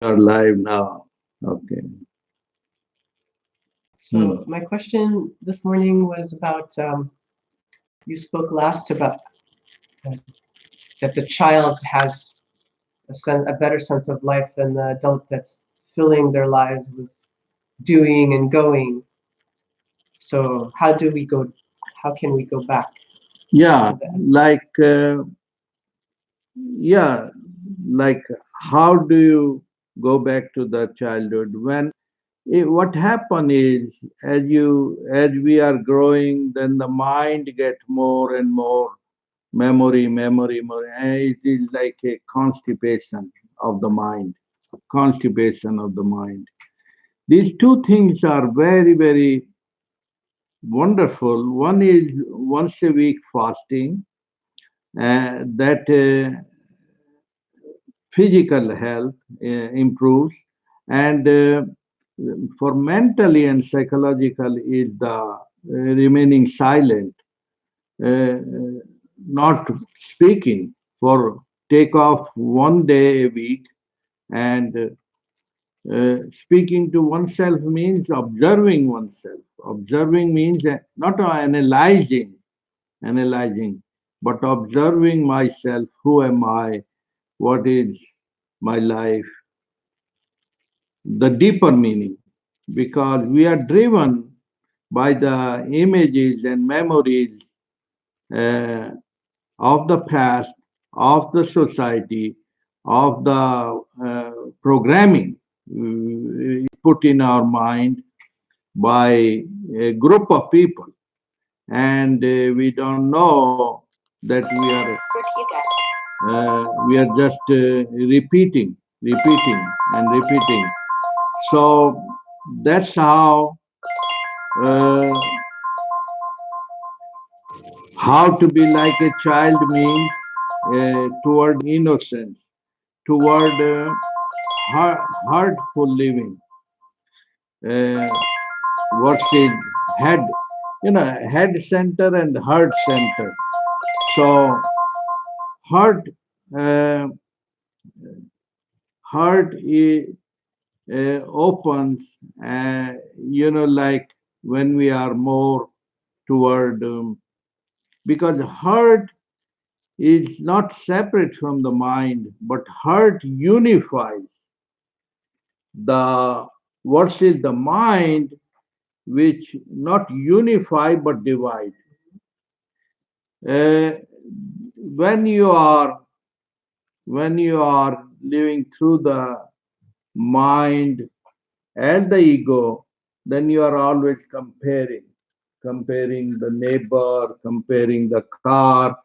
are live now. Okay. So my question this morning was about you spoke last about uh, that the child has a better sense of life than the adult that's filling their lives with doing and going. So how do we go? How can we go back Yeah, to the essence? like, yeah, like, how do you go back to the childhood when what happen is as we are growing, then the mind get more and more memory, more, and it is like a constipation of the mind. These two things are very, very wonderful. One is once a week fasting, that physical health improves, and for mentally and psychological is the remaining silent, uh, not speaking for take off one day a week, and speaking to oneself means observing oneself. Observing means not analyzing, but observing myself. Who am I? What is my life? The deeper meaning, because we are driven by the images and memories uh, of the past, of the society, of the programming put in our mind by a group of people, and we don't know that we are just repeating and repeating. So that's uh, how to be like a child means toward innocence, toward heartful living uh, versus head, head center and heart center. So heart, uh, heart opens, like when we are more toward, because heart is not separate from the mind, but heart unifies the versus the mind, which not unify but divide. Uh, when you are living through the mind and the ego, then you are always comparing the neighbor, comparing the car,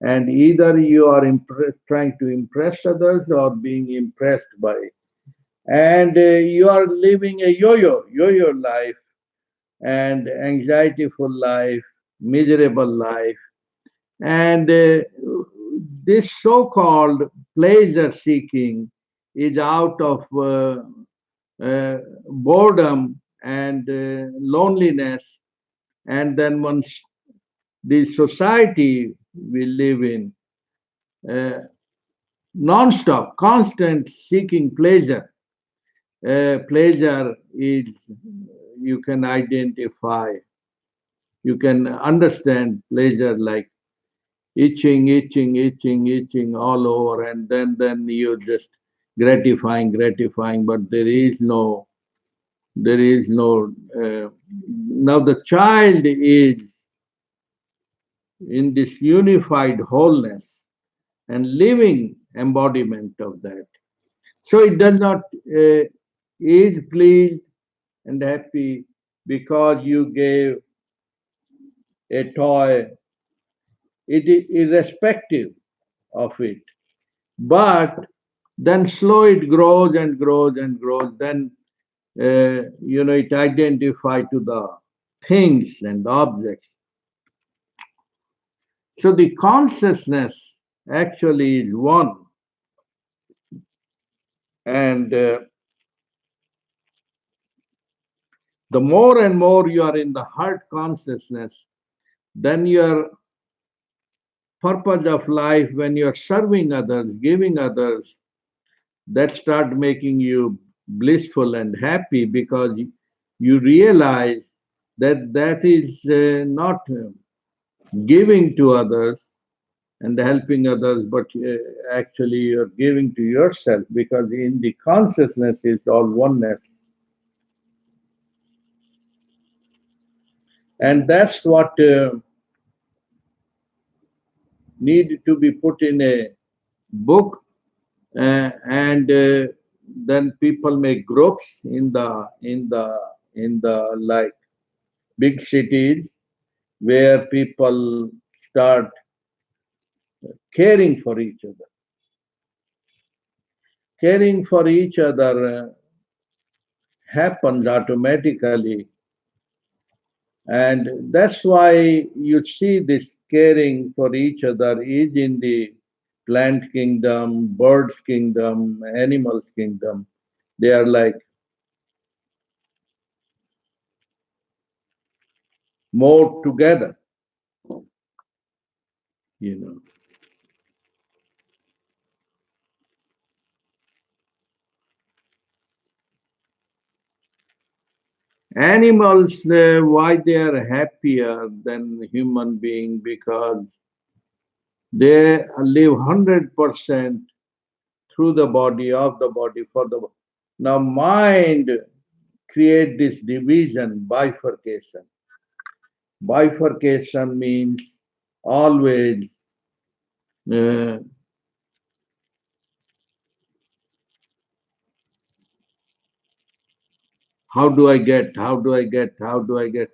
and either you are trying to impress others or being impressed by, and you are living a yo-yo life, and anxiety-full life, miserable life, and this so-called pleasure seeking is out of boredom and loneliness. And then once the society we live in, uh, non-stop, constant seeking pleasure. Pleasure is, you can identify, you can understand pleasure like itching all over, and then you just gratifying, but there is no. Now the child is in this unified wholeness and living embodiment of that. So it does not is pleased and happy because you gave a toy, it is irrespective of it. But then slow it grows and grows and grows. Then it identify to the things and objects. So the consciousness actually is one, and the more and more you are in the heart consciousness, then your purpose of life, when you're serving others, giving others, that start making you blissful and happy because you realize that that is not giving to others and helping others, but actually you're giving to yourself because in the consciousness is all oneness. And that's what need to be put in a book, and then people make groups in the like big cities where people start caring for each other. Caring for each other happens automatically, and that's why you see this caring for each other is in the plant kingdom, birds kingdom, animals kingdom. They are like more together, you know. Animals, why they are happier than human being? Because they live 100% through the body, of the body, for the body. Now, mind create this division, bifurcation. Bifurcation means always uh, how do I get, how do I get, how do I get?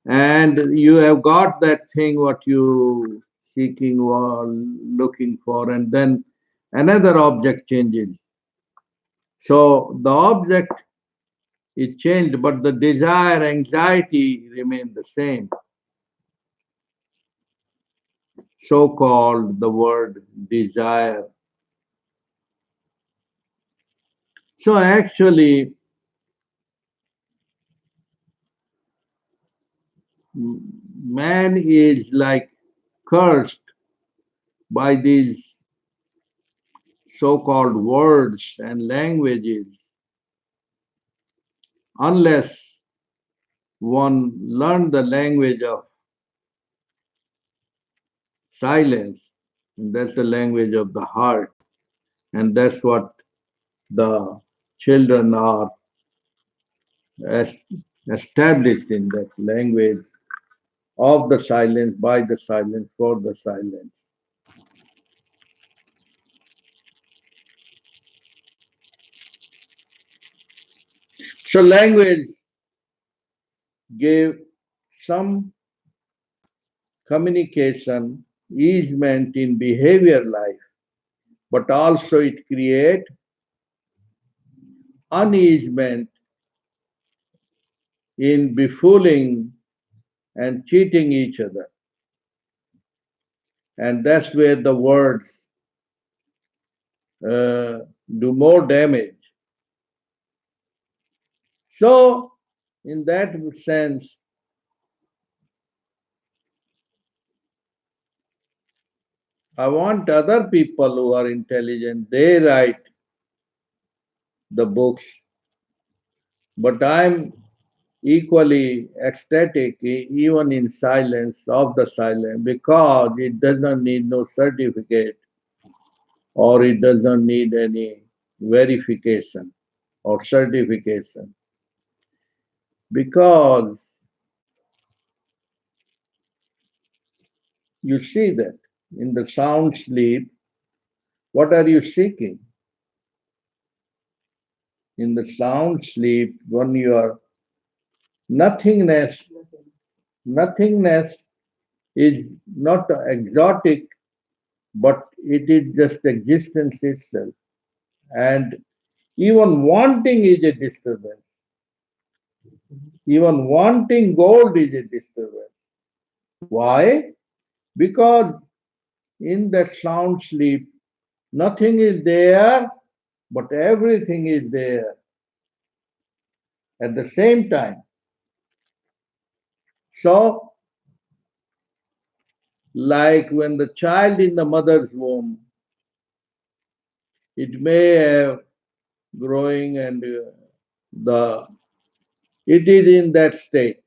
And you have got that thing what you seeking or looking for, and then another object changes. So the object is changed, but the desire, anxiety remain the same. So called the word desire. So actually, man is like cursed by these so-called words and languages unless one learn the language of silence, and that's the language of the heart, and that's what the children are es- established in, that language of the silence, by the silence, for the silence. So language gave some communication easement in behavior life, but also it create uneasement in befooling and cheating each other. And that's where the words do more damage. So, in that sense, I want other people who are intelligent, they write the books, but I'm equally ecstatic, even in silence, of the silence, because it does not need no certificate or it does not need any verification or certification. Because you see that in the sound sleep, what are you seeking? In the sound sleep, when you are nothingness, nothingness is not exotic, but it is just existence itself. And even wanting is a disturbance. Even wanting gold is a disturbance. Why? Because in that sound sleep, nothing is there, but everything is there at the same time. So, like when the child in the mother's womb, it may have growing, and the it is in that state,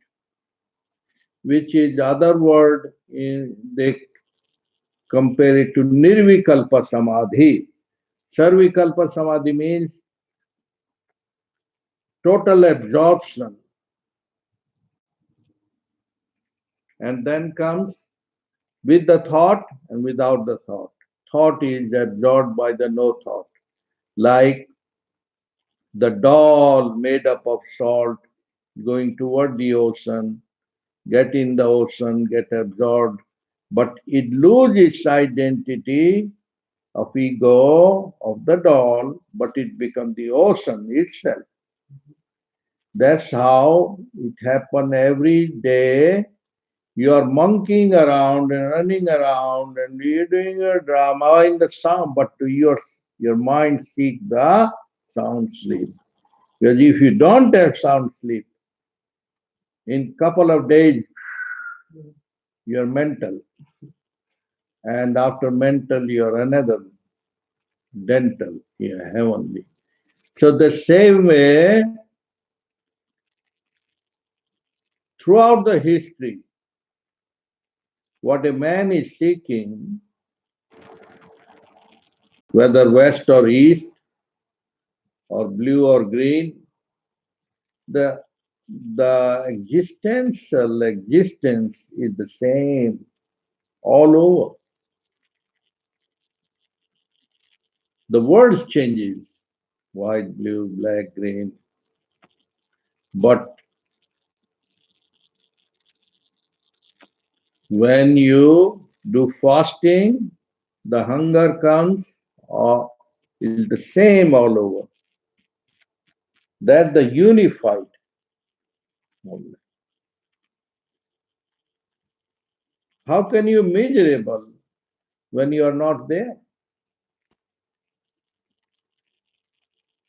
which is other word in they compare it to nirvikalpa samadhi. Sarvikalpa samadhi means total absorption, and then comes with the thought and without the thought. Thought is absorbed by the no thought, like the doll made up of salt going toward the ocean, get in the ocean, get absorbed, but it loses its identity of ego of the doll, but it becomes the ocean itself. That's how it happens every day. You are monkeying around and running around and you're doing a drama in the sound, but to your mind seek the sound sleep. Because if you don't have sound sleep, in couple of days you're mental, and after mental you're another dental, yeah, heavenly. So the same way throughout the history, what a man is seeking, whether west or east or blue or green, the the existential existence is the same all over. The words changes, white, blue, black, green, but when you do fasting, the hunger comes or is the same all over. That the unified movement. How can you miserable when you are not there?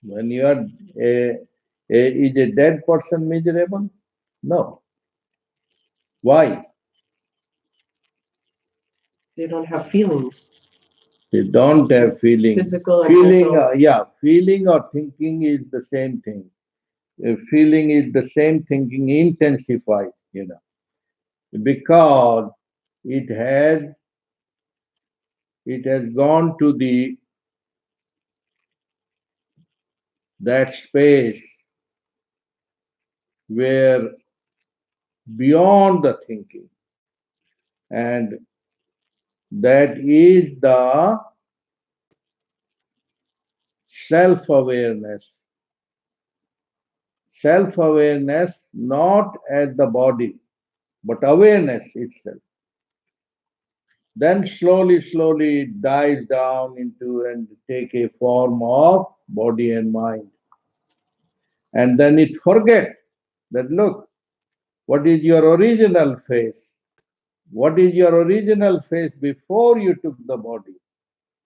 When you are is a dead person miserable? No. Why? They don't have feelings, They don't have feeling. physical and Feeling, mental. yeah, feeling or thinking is the same thing. Feeling is the same thinking intensified, because it has it has gone to the that space where beyond the thinking, and that is the self-awareness. Self-awareness not as the body, but awareness itself. Then slowly, slowly dives down into and take a form of body and mind. And then it forget that look, what is your original face? What is your original face before you took the body?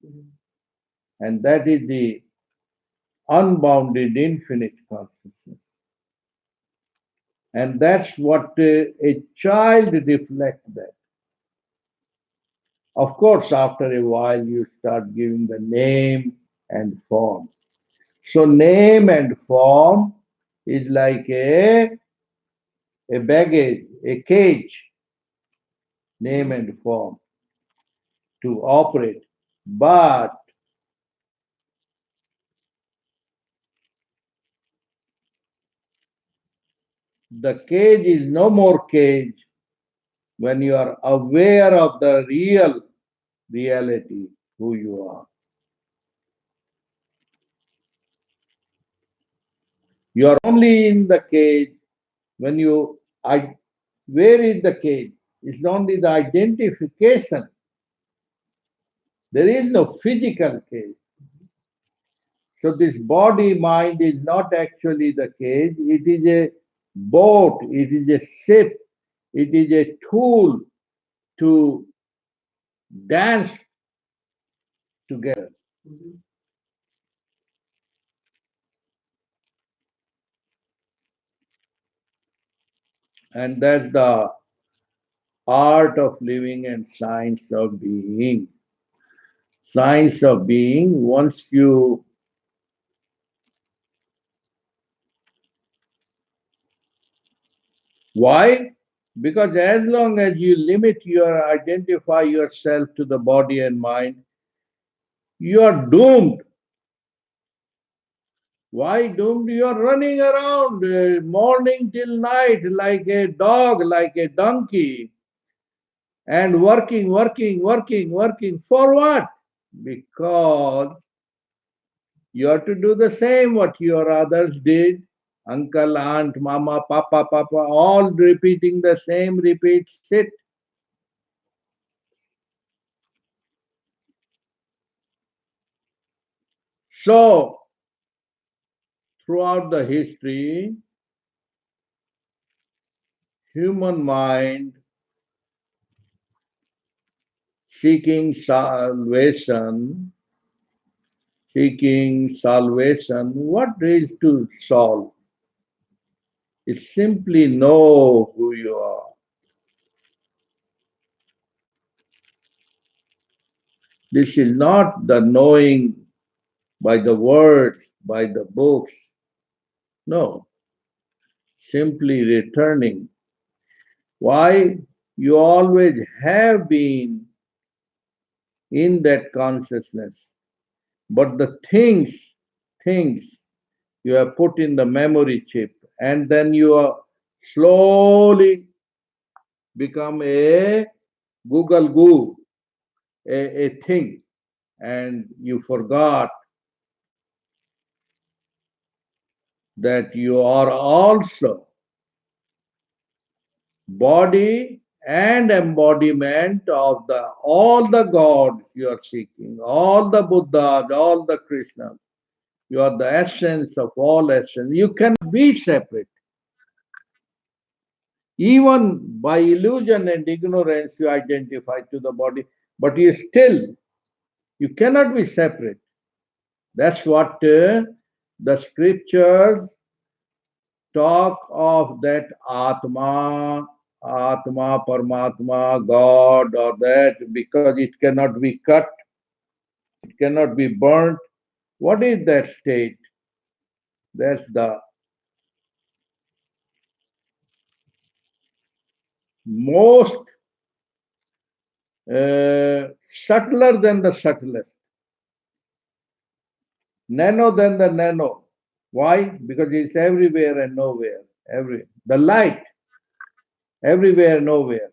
Mhm. And that is the unbounded infinite consciousness. And that's what a child reflects that. Of course, after a while, you start giving the name and form. So, name and form is like a baggage, a cage, name and form to operate. But the cage is no more cage when you are aware of the real reality, who you are. You are only in the cage when where is the cage? It's only the identification. There is no physical cage. So this body mind is not actually the cage. It is a boat. It is a ship. It is a tool to dance together. Mhm. And that's the art of living and science of being. Science of being, once you Why? Because as long as you limit your identify yourself to the body and mind, you are doomed. Why doomed? You are running around morning till night like a dog, like a donkey, and working. For what? Because you have to do the same what your others did. Uncle, aunt, mama, papa, all repeating the same repeat sit. So, throughout the history, human mind seeking salvation, what is to solve? Is simply know who you are. This is not the knowing by the words, by the books. No, simply returning. Why? You always have been in that consciousness. But the things you have put in the memory chip, and then you are slowly become a Google goo, a thing, and you forgot that you are also body and embodiment of the all the gods you are seeking, all the Buddhas, all the Krishnas. You are the essence of all essence. You cannot be separate. Even by illusion and ignorance, you identify to the body, but you cannot be separate. That's what the scriptures talk of that Paramatma, God, or that, because it cannot be cut, it cannot be burnt. What is that state? That's the most subtler than the subtlest, nano than the nano. Why? Because it's everywhere and nowhere. The light, everywhere, nowhere.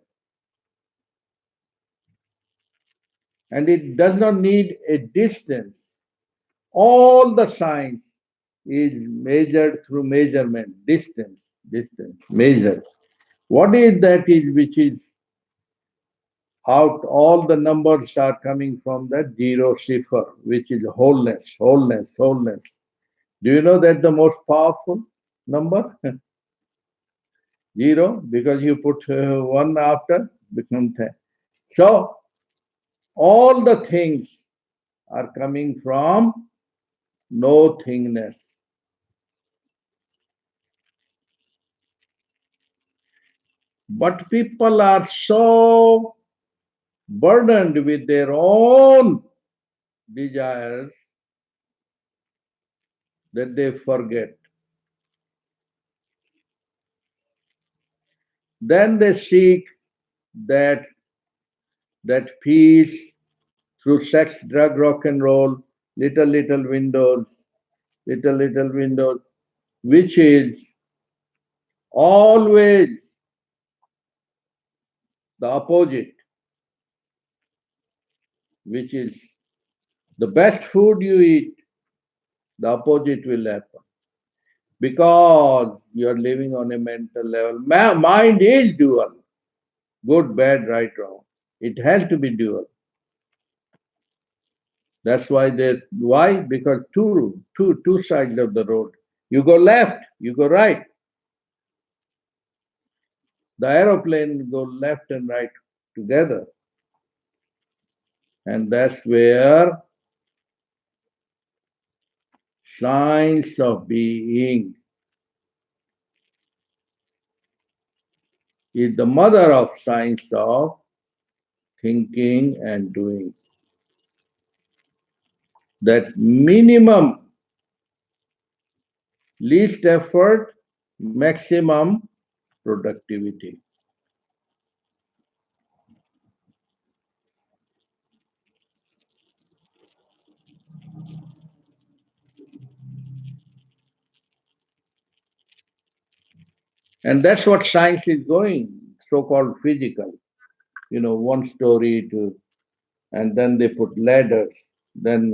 And it does not need a distance. All the science is measured through measurement, distance, measure. What is that is which is out, all the numbers are coming from that zero cipher, which is wholeness. Do you know that the most powerful number? Zero, because you put one after, become 10. So, all the things are coming from no thingness. But people are so burdened with their own desires that they forget. Then they seek that, that peace through sex, drug, rock and roll, little windows, little windows, which is always the opposite, which is the best food you eat, the opposite will happen. Because you are living on a mental level. Mind is dual, good, bad, right, wrong. It has to be dual. That's why why? Because two sides of the road. You go left, you go right. The aeroplane go left and right together. And that's where science of being is the mother of science of thinking and doing. That minimum, least effort, maximum productivity. And that's what science is going, so-called physical. One story to, and then they put ladders, then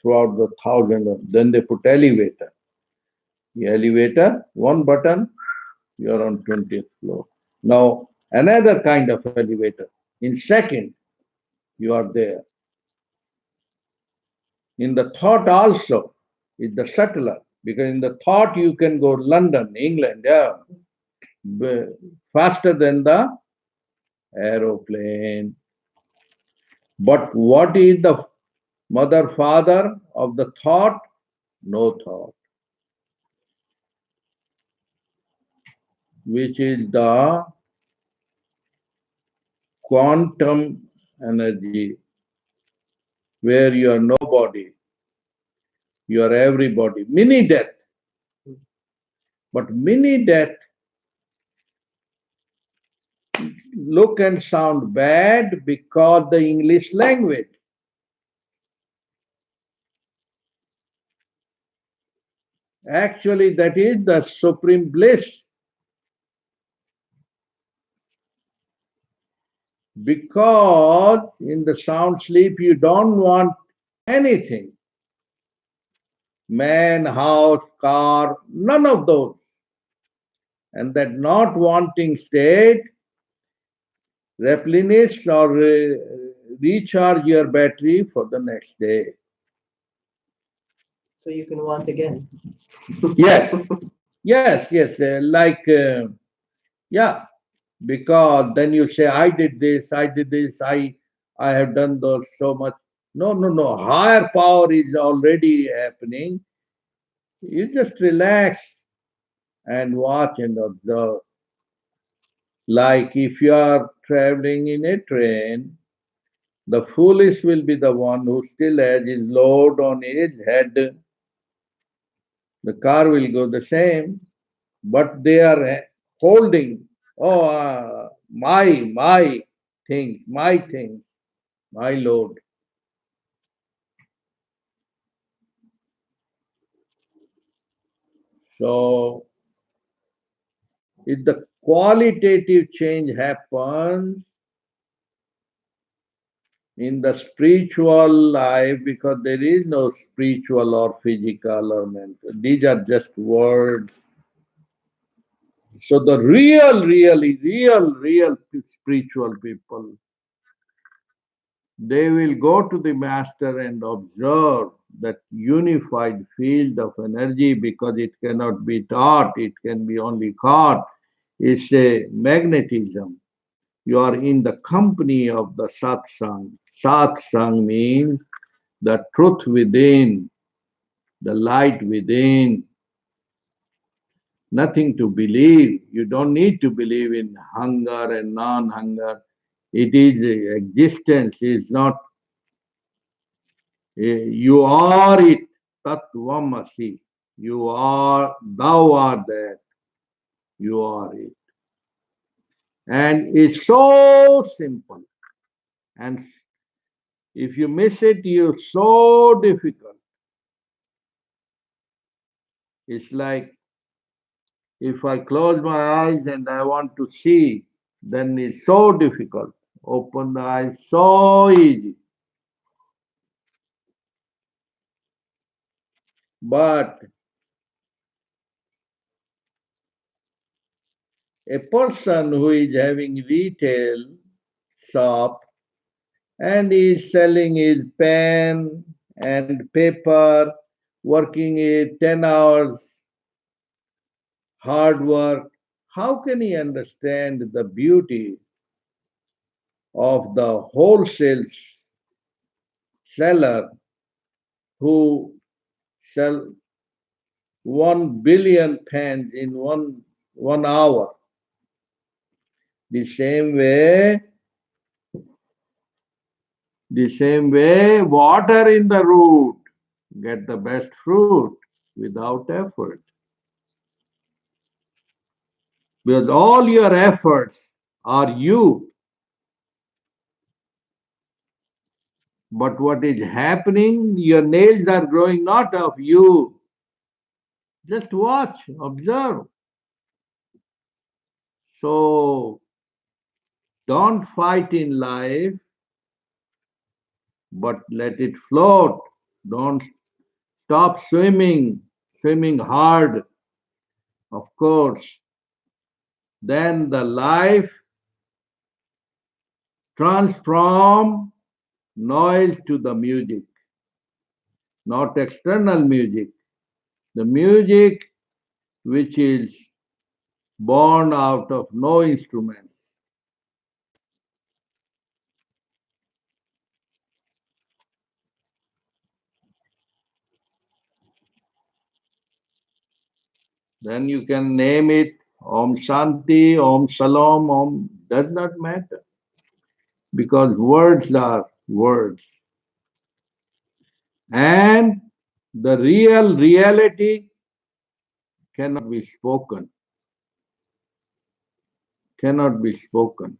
throughout the thousand, then they put elevator. The elevator, one button, you're on 20th floor. Now, another kind of elevator. In second, you are there. In the thought also is the subtler, because in the thought you can go London, England, yeah, faster than the aeroplane. But what is the mother, father of the thought? No thought, which is the quantum energy, where you are nobody, you are everybody. Mini death. But mini death look and sound bad because the English language. Actually, that is the supreme bliss. Because in the sound sleep, you don't want anything. Man, house, car, none of those. And that not wanting state replenish or recharge your battery for the next day. So you can want again. Yes, yes. Yeah, because then you say, I did this, I have done those so much. No. Higher power is already happening. You just relax and watch and observe. Like if you are traveling in a train, the foolish will be the one who still has his load on his head. The car will go the same, but they are holding, oh, my things, my load. So, if the qualitative change happens in the spiritual life, because there is no spiritual or physical or mental, these are just words. So, the real spiritual people, they will go to the master and observe that unified field of energy, because it cannot be taught, it can be only caught. It's a magnetism. You are in the company of the satsang. Satsang means the truth within, the light within, nothing to believe. You don't need to believe in hunger and non-hunger. It is existence, is not. You are it, Tattvamasi. You are, thou art that, you are it. And it's so simple. And if you miss it, you're so difficult. It's like if I close my eyes and I want to see, then it's so difficult. Open the eyes, so easy. But a person who is having retail shop and is selling his pen and paper, working 10 hours, hard work, how can he understand the beauty of the wholesale seller who sell 1 billion pens in one hour? The same way, water in the root get the best fruit without effort. because all your efforts are you. But what is happening, your nails are growing not of you. Just watch, observe. So don't fight in life, but let it float. Don't stop swimming, swimming hard, of course. Then the life transform noise to the music, not external music. The music which is born out of no instrument. Then you can name it Om Shanti, Om Salam, Om, does not matter because words are words. And the real reality cannot be spoken, cannot be spoken.